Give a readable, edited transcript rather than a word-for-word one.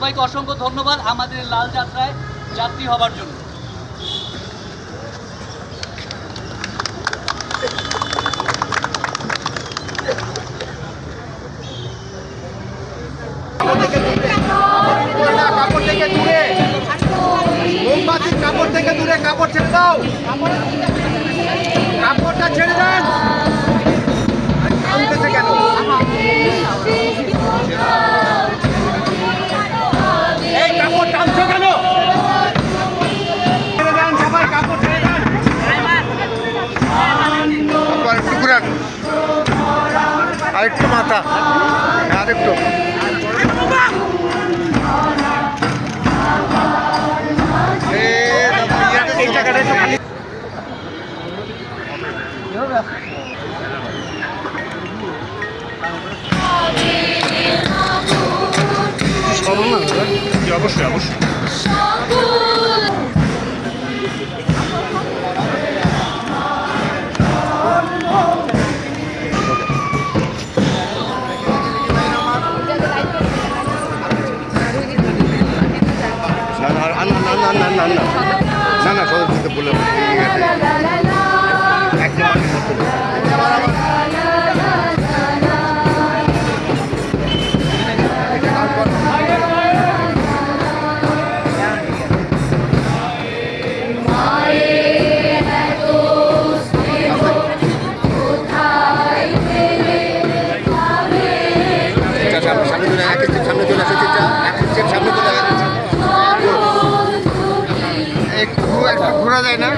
সবাইকে অসংখ্য ধন্যবাদ আমাদের লাল যাত্রায় যাত্রী হবার জন্য। কাপড় থেকে দূরে, মোমবাতির কাপড় থেকে দূরে, কাপড় ছেড়ে দাও, কাপড়টা ছেড়ে দেন। টানতেছে কেন? এই কাপড় টানছো কেন? ছেড়ে দেন সবাই, কাপড় ছেড়ে দেন। একটু ঘুরান, আরেকটু মাথা, আরেকটু। এই জায়গাটা একটু খালি অবশ্যই অবশ্যই। না সদস্য বলে সামনে চলে আসে, সামনে চলে আসে, একটু ঘোরা যায় না।